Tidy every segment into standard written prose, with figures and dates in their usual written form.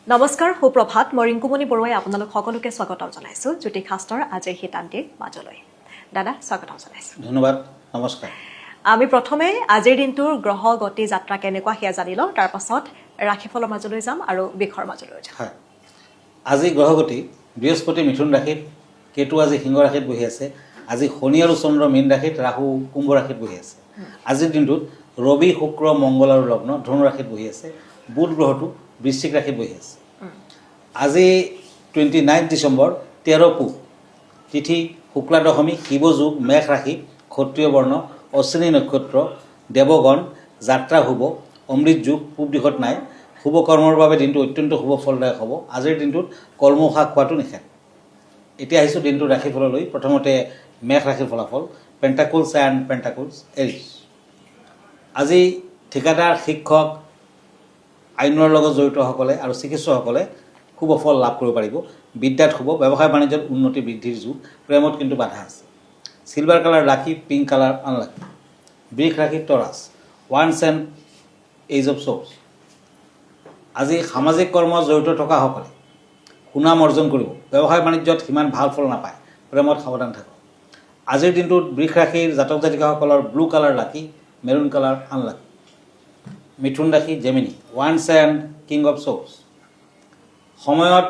নমস্কাৰ সুপ্ৰভাত মই ৰিংকুমণি বৰুৱাই আপোনালোক সকলোকে স্বাগতম জনাইছোঁ জ্যোতিষশাস্ত্ৰৰ আজিৰ সিদ্ধান্তিৰ মাজলৈ দাদা স্বাগতম জনাইছোঁ ধন্যবাদ নমস্কাৰ আমি প্ৰথমে আজিৰ দিনটোৰ গ্ৰহ গতি যাত্ৰা কেনেকুৱা সেয়া জানি লওঁ তাৰ পাছত ৰাশিফলৰ মাজলৈ যাম আৰু বিষৰ মাজলৈ যাম হয় আজি গ্ৰহগতি বৃহস্পতি মিথুন ৰাশিত কেতু আজি সিংহ ৰাশিত বহি আছে আজি শনি আৰু চন্দ্ৰ মীন ৰাশিত ৰাহু কুম্ভ ৰাশিত বহি আছে আজিৰ দিনটোত ৰবি শুক্ৰ মংগল আৰু লগ্ন ধনু ৰাশিত বহি আছে বুধ গ্ৰহটো বৃশ্চিক ৰাশিত বহি আছে আজি 29 ডিচেম্বৰ 13 পুহ তিথি শুক্লা দশমী শিৱযোগ মেঘ ৰাশি ক্ষত্ৰিয় বৰ্ণ অশ্বিনী নক্ষত্ৰ দেৱগণ যাত্ৰা শুভ অমৃত যোগ পূব দিশত নাই শুভ কৰ্মৰ বাবে দিনটো অত্যন্ত শুভ ফলদায়ক হ'ব আজিৰ দিনটোত কলমৌ শাক খোৱাটো নিষেধ এতিয়া আহিছোঁ দিনটোৰ ৰাশিফললৈ প্ৰথমতে মেঘ ৰাশিৰ ফলাফল পেণ্টাকুলছ এণ্ড পেণ্টাকুলছ এৰিছ আজি ঠিকাদাৰ শিক্ষক আইনৰ লগত জড়িতসকলে আৰু চিকিৎসকসকলে শুভ ফল লাভ কৰিব পাৰিব বিদ্যাত শুভ ব্যৱসায় বাণিজ্যত উন্নতি বৃদ্ধিৰ যুগ প্ৰেমত কিন্তু বাধা আছে চিলভাৰ কালাৰ লাকি পিংক কালাৰ আনলাকি বৃষ ৰাশি টৰাছ ওৱান্স এণ্ড এইজ অফ শ্ব'ছ আজি সামাজিক কৰ্মত জড়িত থকাসকলে সুনাম অৰ্জন কৰিব ব্যৱসায় বাণিজ্যত সিমান ভাল ফল নাপায় প্ৰেমত সাৱধান থাকক আজিৰ দিনটোত বৃষ ৰাশিৰ জাতক জাতিকাসকলৰ blue colour lucky maroon colour unlucky মিথুন ৰাশি জেমিনি ওৱান্স এণ্ড কিং অফ শ্ব'ছ সময়ত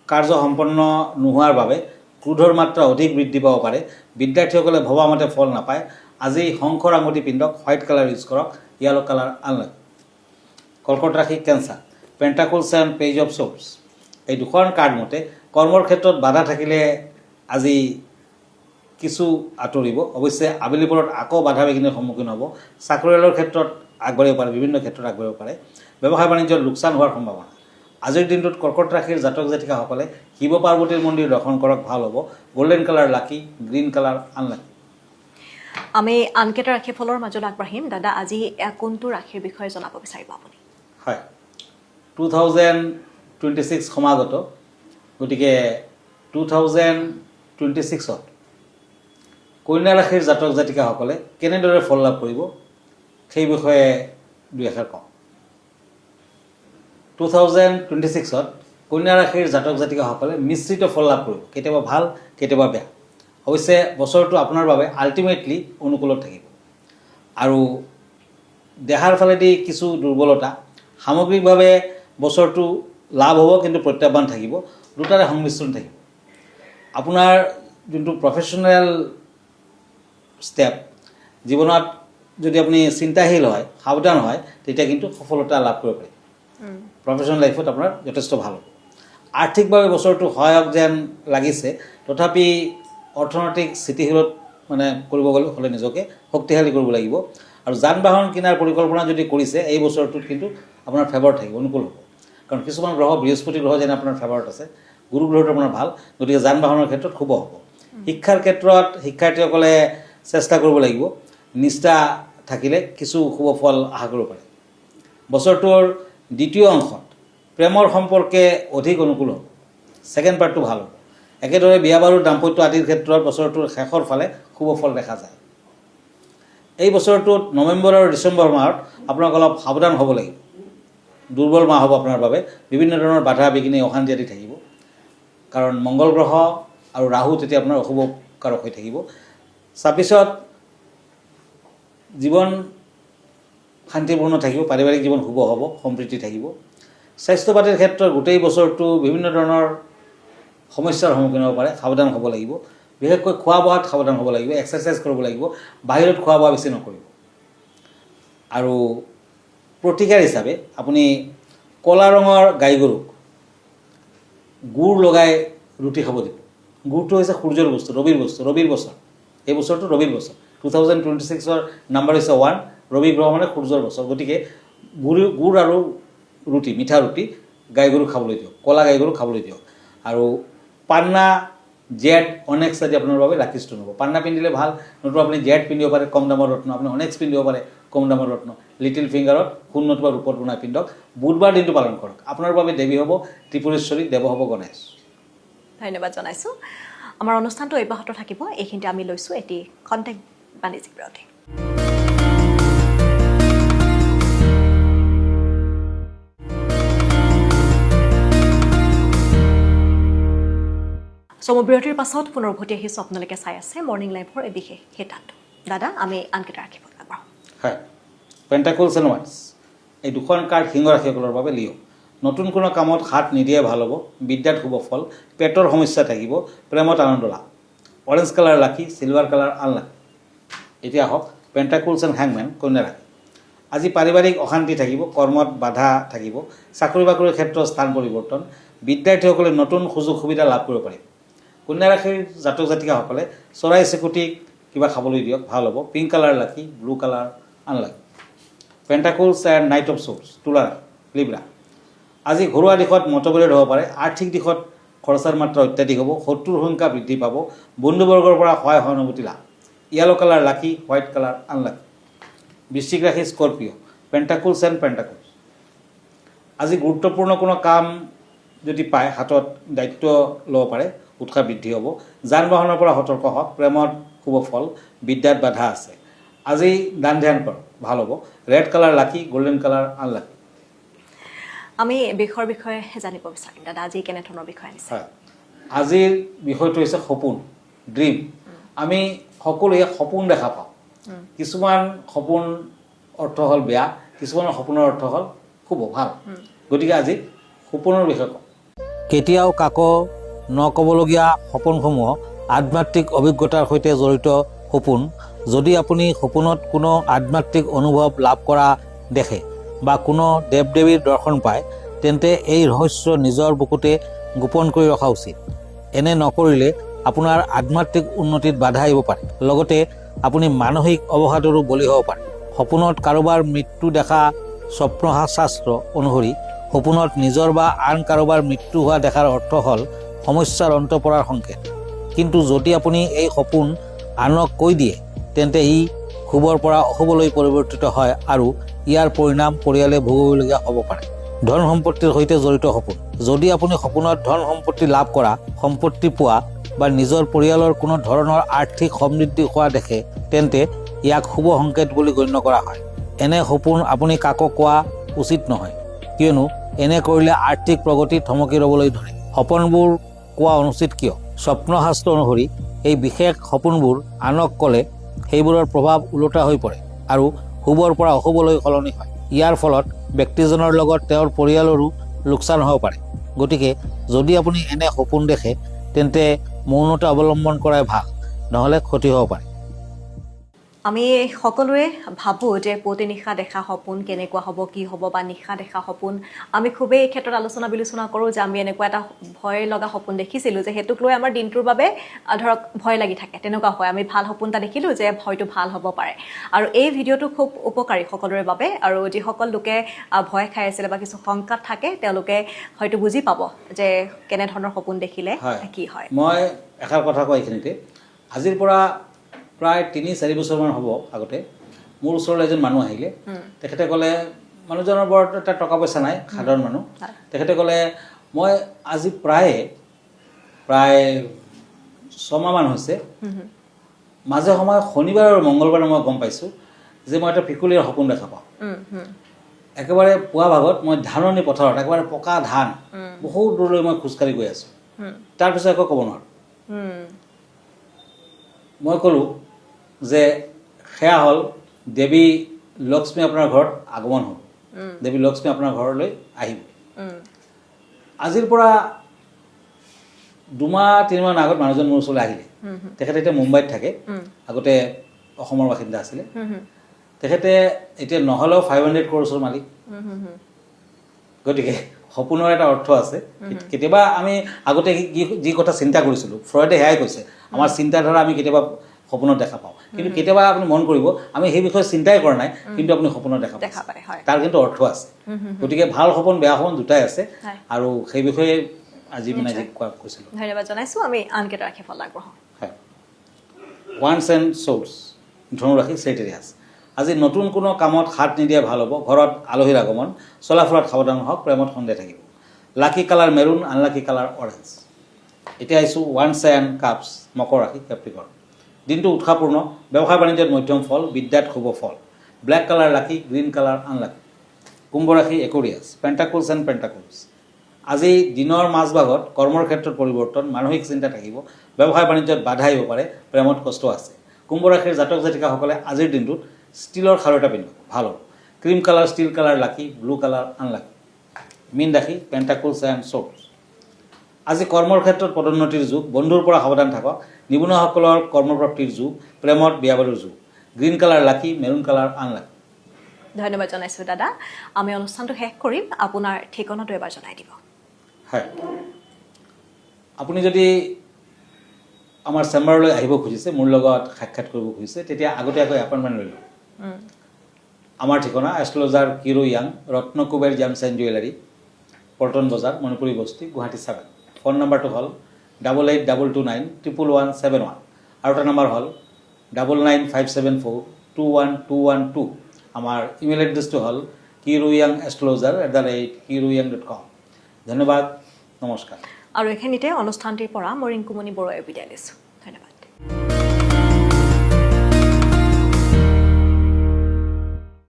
কাৰ্য সম্পন্ন নোহোৱাৰ বাবে ক্ৰোধৰ মাত্ৰা অধিক বৃদ্ধি পাব পাৰে বিদ্যাৰ্থীসকলে ভবামতে ফল নাপায় আজি শংকৰ আঙুঠি পিন্ধক হোৱাইট কালাৰ ইউজ কৰক য়েলো কালাৰ আনলাকি কৰ্কট ৰাশি কেঞ্চাৰ পেণ্টাকুলছ এণ্ড পেজ অফ শ্ব'ছ এই দুখন কাৰ্ড মতে কৰ্মৰ ক্ষেত্ৰত বাধা থাকিলে আজি কিছু আঁতৰিব অৱশ্যে আবেলি পৰত আকৌ বাধা বিঘিনিৰ সন্মুখীন হ'ব চাকৰিয়ালৰ ক্ষেত্ৰত আগবাঢ়িব পাৰে বিভিন্ন ক্ষেত্ৰত আগবাঢ়িব পাৰে ব্যৱসায় বাণিজ্যত লোকচান হোৱাৰ সম্ভাৱনা আজিৰ দিনটোত কৰ্কট ৰাশিৰ জাতক জাতিকাসকলে শিৱ পাৰ্বতীৰ মন্দিৰ দৰ্শন কৰক ভাল হ'ব গল্ডেন কালাৰ লাকি গ্ৰীণ কালাৰ আনলাকি আমি আনকেইটা ৰাশিফলৰ মাজলৈ আগবাঢ়িম দাদা আজি কোনটো ৰাশিৰ বিষয়ে জনাব বিচাৰিব আপুনি হয় 2026 সমাগত গতিকে 2026ত কন্যা ৰাশিৰ জাতক জাতিকাসকলে কেনেদৰে ফল লাভ কৰিব সেই বিষয়ে দুই এষাৰ কওঁ 2026ত কন্যা ৰাশিৰ জাতক জাতিকাসকলে মিশ্ৰিত ফল লাভ কৰিব কেতিয়াবা ভাল কেতিয়াবা বেয়া অৱশ্যে বছৰটো আপোনাৰ বাবে আল্টিমেটলি অনুকূলত থাকিব আৰু দেহাৰ ফালেদি কিছু দুৰ্বলতা সামগ্ৰিকভাৱে বছৰটো লাভ হ'ব কিন্তু প্ৰত্যাহ্বান থাকিব দুটাৰে সংমিশ্ৰণ থাকিব আপোনাৰ যোনটো প্ৰফেশ্যনেল ষ্টেপ জীৱনত যদি আপুনি চিন্তাশীল হয় সাৱধান হয় তেতিয়া কিন্তু সফলতা লাভ কৰিব পাৰি প্ৰফেশ্যনেল লাইফত আপোনাৰ যথেষ্ট ভাল হ'ব আৰ্থিকভাৱে বছৰটো সহায়ক যেন লাগিছে তথাপি অৰ্থনৈতিক স্থিতিশীলত কৰিব হ'লে নিজকে শক্তিশালী কৰিব লাগিব আৰু যান বাহন কিনাৰ পৰিকল্পনা যদি কৰিছে এই বছৰটোত কিন্তু আপোনাৰ ফেভাৰ থাকিব অনুকূল হ'ব কাৰণ কিছুমান গ্ৰহ বৃহস্পতি গ্ৰহ যেনে আপোনাৰ ফেভাৰত আছে গুৰু গ্ৰহটো আপোনাৰ ভাল গতিকে যান বাহনৰ ক্ষেত্ৰত শুভ হ'ব শিক্ষাৰ ক্ষেত্ৰত শিক্ষাৰ্থীসকলে চেষ্টা কৰিব লাগিব নিষ্ঠা থাকিলে কিছু শুভ ফল আশা কৰিব পাৰে বছৰটোৰ দ্বিতীয় অংশত প্ৰেমৰ সম্পৰ্কে অধিক অনুকূল হ'ব ছেকেণ্ড পাৰ্টটো ভাল হ'ব একেদৰে বিয়া বাৰু দাম্পত্য আদিৰ ক্ষেত্ৰত বছৰটোৰ শেষৰ ফালে শুভ ফল দেখা যায় এই বছৰটোত নৱেম্বৰ আৰু ডিচেম্বৰ মাহত আপোনাক অলপ সাৱধান হ'ব লাগিব দুৰ্বল মাহ হ'ব আপোনাৰ বাবে বিভিন্ন ধৰণৰ বাধা বিঘিনি অশান্তি আদি থাকিব কাৰণ মংগল গ্ৰহ আৰু ৰাহু তেতিয়া আপোনাৰ অশুভকাৰক হৈ থাকিব 26ত জীৱন শান্তিপূৰ্ণ থাকিব পাৰিবাৰিক জীৱন শুভ হ'ব সম্প্ৰীতি থাকিব স্বাস্থ্য পাতিৰ ক্ষেত্ৰত গোটেই বছৰটো বিভিন্ন ধৰণৰ সমস্যাৰ সন্মুখীন হ'ব পাৰে সাৱধান হ'ব লাগিব বিশেষকৈ খোৱা বোৱাত সাৱধান হ'ব লাগিব এক্সাৰচাইজ কৰিব লাগিব বাহিৰত খোৱা বোৱা বেছি নকৰিব আৰু প্ৰতিকাৰ হিচাপে আপুনি ক'লা ৰঙৰ গাই গৰুক গুড় লগাই ৰুটি খাব দিব গুড়টো হৈছে সূৰ্যৰ বস্তু ৰবিৰ বছৰ এই বছৰটো ৰবিৰ বছৰ 2026ৰ নাম্বাৰ হৈছে 1 ৰবি গ্ৰহ মানে সূৰ্যৰ বছৰ গতিকে গুড় আৰু ৰুটি মিঠা ৰুটি গাই গৰু খাবলৈ দিয়ক ক'লা গাই গৰু খাবলৈ দিয়ক আৰু পান্না জেট অনেক্স আদি আপোনাৰ বাবে লাকিষ্ট হ'ব পান্না পিন্ধিলে ভাল নতুবা আপুনি জেট পিন্ধিব পাৰে কম দামৰ ৰত্ন আপুনি অনেক্স পিন্ধিব পাৰে কম দামৰ ৰত্ন লিটিল ফিংগাৰত সোণ নতুবা ৰূপত বনাই পিন্ধক বুধবাৰ দিনটো পালন কৰক আপোনাৰ বাবে দেৱী হ'ব ত্ৰিপুৰেশ্বৰী দেৱ হ'ব গণেশ ধন্যবাদ জনাইছোঁ আমাৰ অনুষ্ঠানটো অব্যাহত থাকিব এইখিনিতে আমি লৈছোঁ এটি কণ্টেক্ট বাণিজ্যিক বিৰতি চমবিৰতিৰ পাছত পুনৰ উভতি আহিছোঁ আপোনালোকে চাই আছে মৰ্ণিং লাইভৰ এই বিশেষ হেতাটো দাদা আমি আনকেইটা ৰাখিব আগবাঢ়ো হয় পেণ্টাকলছ এণ্ড ওৱান্স এই দুখন কাৰ্ড সিংহ ৰাশিসকলৰ বাবে লিঅ' নতুন কোনো কামত হাত নিদিয়ে ভাল হ'ব বিদ্যাত শুভ ফল পেটৰ সমস্যা থাকিব প্ৰেমত আনন্দ লাভ অৰেঞ্জ কালাৰ লাকি চিলভাৰ কালাৰ আনলাকি এতিয়া আহক পেণ্টাকলছ এণ্ড হেংমেন কন্যা ৰাশি আজি পাৰিবাৰিক অশান্তি থাকিব কৰ্মত বাধা থাকিব চাকৰি বাকৰিৰ ক্ষেত্ৰত স্থান পৰিৱৰ্তন বিদ্যাৰ্থীসকলে নতুন সুযোগ সুবিধা লাভ কৰিব পাৰিব কন্যা ৰাশিৰ জাতক জাতিকাসকলে চৰাই চিকুটিক কিবা খাবলৈ দিয়ক ভাল হ'ব pink colour lucky blue colour unlucky pentacles and knight of swords তুলা ৰাশি লিব্ৰা আজি ঘৰুৱা দিশত মতবিৰোধ হ'ব পাৰে আৰ্থিক দিশত খৰচাৰ মাত্ৰা অত্যাধিক হ'ব শত্ৰুৰ সংখ্যা বৃদ্ধি পাব বন্ধুবৰ্গৰ পৰা সহায় সহানুভূতি লাভ য়েলো কালাৰ লাকি হোৱাইট কালাৰ আনলাকি বৃশ্চিক ৰাশি স্কৰ্পিঅ' পেণ্টাকলছ এণ্ড পেণ্টাকলছ আজি গুৰুত্বপূৰ্ণ কোনো কাম যদি পায় হাতত দায়িত্ব ল'ব পাৰে উৎসাহ বৃদ্ধি হ'ব যান বাহনৰ পৰা সতৰ্ক হওক প্ৰেমত শুভ ফল বিদ্যাত বাধা আছে আজি দান ধ্যান কৰক ভাল হ'ব ৰেড কালাৰ লাকি গল্ডেন কালাৰ আনলাকি আমি বিষয়ৰ বিষয়ে জানিব বিচাৰিম দাদা আজি কেনেধৰণৰ বিষয় আনিছে হয় আজিৰ বিষয়টো হৈছে সপোন ড্ৰিম আমি সকলোৱে সপোন দেখা পাওঁ কিছুমান সপোন অৰ্থ হ'ল বেয়া কিছুমানৰ সপোনৰ অৰ্থ হ'ল খুব ভাল গতিকে আজি সপোনৰ বিষয়ে কওঁ কেতিয়াও কাকো নক'বলগীয়া সপোনসমূহ আধ্যাত্মিক অভিজ্ঞতাৰ সৈতে জড়িত সপোন যদি আপুনি সপোনত কোনো আধ্যাত্মিক অনুভৱ লাভ কৰা দেখে বা কোনো দেৱ দেৱীৰ দৰ্শন পায় তেন্তে এই ৰহস্য নিজৰ বুকুতে গোপন কৰি ৰখা উচিত এনে নকৰিলে আপোনাৰ আধ্যাত্মিক উন্নতিত বাধা আহিব পাৰে লগতে আপুনি মানসিক অৱসাদৰো বলি হ'ব পাৰে সপোনত কাৰোবাৰ মৃত্যু দেখা স্বপ্নশাস্ত্ৰ অনুসৰি সপোনত নিজৰ বা আন কাৰোবাৰ মৃত্যু হোৱা দেখাৰ অৰ্থ হ'ল সমস্যাৰ অন্ত পৰাৰ সংকেত কিন্তু যদি আপুনি এই সপোন আনক কৈ দিয়ে তেন্তে ই শুভৰ পৰা অশুভলৈ পৰিৱৰ্তিত হয় আৰু ইয়াৰ পৰিণাম পৰিয়ালে ভুগিবলগীয়া হ'ব পাৰে ধন সম্পত্তিৰ সৈতে জড়িত সপোন যদি আপুনি সপোনত ধন সম্পত্তি লাভ কৰা সম্পত্তি পোৱা বা নিজৰ পৰিয়ালৰ কোনো ধৰণৰ আৰ্থিক সমৃদ্ধি হোৱা দেখে তেন্তে ইয়াক শুভ সংকেত বুলি গণ্য কৰা হয় এনে সপোন আপুনি কাকো কোৱা উচিত নহয় কিয়নো এনে কৰিলে আৰ্থিক প্ৰগতি থমকি ৰ'বলৈ ধৰে সপোনবোৰ কোৱা অনুচিত কিয় স্বপ্নশাস্ত্ৰ অনুসৰি এই বিশেষ সপোনবোৰ আনক ক'লে সেইবোৰৰ প্ৰভাৱ ওলোটা হৈ পৰে আৰু শুভৰ পৰা অশুভলৈ সলনি হয় ইয়াৰ ফলত ব্যক্তিজনৰ লগত তেওঁৰ পৰিয়ালৰো লোকচান হ'ব পাৰে গতিকে যদি আপুনি এনে সপোন দেখে তেন্তে মৌনতা অৱলম্বন কৰাই ভাল নহ'লে ক্ষতি হ'ব পাৰে আমি সকলোৱে ভাবোঁ যে পুৱতি নিশা দেখা সপোন কেনেকুৱা হ'ব কি হ'ব বা নিশা দেখা সপোন আমি খুবেই এই ক্ষেত্ৰত আলোচনা বিলোচনা কৰোঁ যে আমি এনেকুৱা এটা ভয় লগা সপোন দেখিছিলোঁ যে সেইটোক লৈ আমাৰ দিনটোৰ বাবে ধৰক ভয় লাগি থাকে তেনেকুৱা হয় আমি ভাল সপোন এটা দেখিলোঁ যে হয়তো ভাল হ'ব পাৰে আৰু এই ভিডিঅ'টো খুব উপকাৰী সকলোৰে বাবে আৰু যিসকল লোকে ভয় খাই আছিলে বা কিছু শংকাত থাকে তেওঁলোকে হয়তো বুজি পাব যে কেনেধৰণৰ সপোন দেখিলে কি হয় মই এষাৰ কথা কওঁ এইখিনিতে আজিৰ পৰা প্ৰায় ৩-৪ বছৰমান হ'ব আগতে মোৰ ওচৰলৈ এজন মানুহ আহিলে তেখেতে ক'লে মানুহজনৰ বৰ এটা টকা পইচা নাই সাধাৰণ মানুহ তেখেতে ক'লে মই আজি প্ৰায় 6 মাহমান হৈছে মাজে সময়ে শনিবাৰ আৰু মংগলবাৰে মই গম পাইছোঁ যে মই এটা ভেকুলীৰ সপোন দেখা পাওঁ একেবাৰে পুৱা ভাগত মই ধাননি পথাৰত একেবাৰে পকা ধান বহুত দূৰলৈ মই খোজকাঢ়ি গৈ আছোঁ তাৰপিছত একো ক'ব নোৱাৰোঁ মই ক'লোঁ যে সেয়া হ'ল দেৱী লক্ষ্মী আপোনাৰ ঘৰত আগমন হ'ল দেৱী লক্ষ্মী আপোনাৰ ঘৰলৈ আহিব আজিৰ পৰা 2-3 মাহ আগত মানুহজন মোৰ ওচৰলৈ আহিলে তেখেতে এতিয়া মুম্বাইত থাকে আগতে অসমৰ বাসিন্দা আছিলে তেখেতে এতিয়া নহ'লেও 500 crores মালিক গতিকে সপোনৰ এটা অৰ্থ আছে কেতিয়াবা আমি আগতে যি কথা চিন্তা কৰিছিলোঁ ফ্ৰয়ডে সেয়াই কৈছে আমাৰ চিন্তাধাৰা আমি কেতিয়াবা সপোনত দেখা পাওঁ কিন্তু কেতিয়াবা আপুনি মন কৰিব আমি সেই বিষয়ে চিন্তাই কৰা নাই কিন্তু আপুনি সপোনত দেখা পায় তাৰ কিন্তু অৰ্থ আছে গতিকে ভাল সপোন বেয়া সপোন দুটাই আছে আৰু সেই বিষয়ে আজি মানে কৈছিলোঁ ধন্যবাদ জনাইছোঁ আমি আনকেইটা ৰাখি ফল আগ্ৰহ হয় ওৱান্স এণ্ড শ্বৰ্টছ ধনুৰাশি চেৰিটেৰিয়াছ আজি নতুন কোনো কামত হাত নিদিয়া ভাল হ'ব ঘৰত আলহীৰ আগমন চলাফুৰাত সাৱধান হওক প্ৰেমত সন্দেহ থাকিব lucky colour maroon unlucky colour orange এতিয়া আহিছোঁ ওৱান্স এণ্ড কাপছ মকৰ ৰাশি কেপ্ৰিকৰ্ণ দিনটো উৎসাহপূৰ্ণ ব্যৱসায় বাণিজ্যত মধ্যম ফল বিদ্যাত শুভ ফল ব্লেক কালাৰ লাকি গ্ৰীণ কালাৰ আনলাকি কুম্ভ ৰাশি একুৰিয়াছ পেণ্টাকলছ এণ্ড পেণ্টাকলছ আজি দিনৰ মাজভাগত কৰ্মৰ ক্ষেত্ৰত পৰিৱৰ্তন, মানসিক চিন্তা থাকিব, ব্যৱসায় বাণিজ্যত বাধা আহিব পাৰে, প্ৰেমত কষ্ট আছে। কুম্ভ ৰাশিৰ জাতক জাতিকাসকলে আজিৰ দিনটোত ষ্টীলৰ খাৰু এটা পিন্ধক, ভাল হ'ব। Cream colour, steel colour lucky, blue colour unlucky. মীন ৰাশি, পেণ্টাকলছ এণ্ড শ্বৰ্টছ। আজি কৰ্মৰ ক্ষেত্ৰত পদোন্নতিৰ যুগ, বন্ধুৰ পৰা সাৱধান থাকক। নিবনুৱাসকলৰ কৰ্মপ্ৰাপ্তিৰ যুগ, প্ৰেমত বিয়া বাৰুৰ যুগ। Green colour lucky, maroon colour unlucky. ধন্যবাদ জনাইছোঁ দাদা। আমি অনুষ্ঠানটো শেষ কৰিম, আপোনাৰ ঠিকনাটো এবাৰ জনাই দিব। হয়, আপুনি যদি আমাৰ চেম্বাৰলৈ আহিব খুজিছে, মোৰ লগত সাক্ষাৎ কৰিব খুজিছে, তেতিয়া আগতীয়াকৈ এপইণ্টমেণ্ট লৈ লওক। আমাৰ ঠিকনা astrologer Kiro Yang, Ratnakuber gems and jewellery, Paltan Bazar, Manipuri বস্তি, গুৱাহাটী 7। ফোন নম্বৰটো হ'ল 8822911171 আৰু এটা নম্বৰ হ'ল 9957421212। আমাৰ ইমেইল এড্ৰেছটো হ'ল kiroyangastrologer@kiroyang.com। ধন্যবাদ, নমস্কাৰ। আৰু এইখিনিতে অনুষ্ঠানটিৰ পৰা মই ৰিংকুমণি বৰুৱাই বিদায় লৈছোঁ।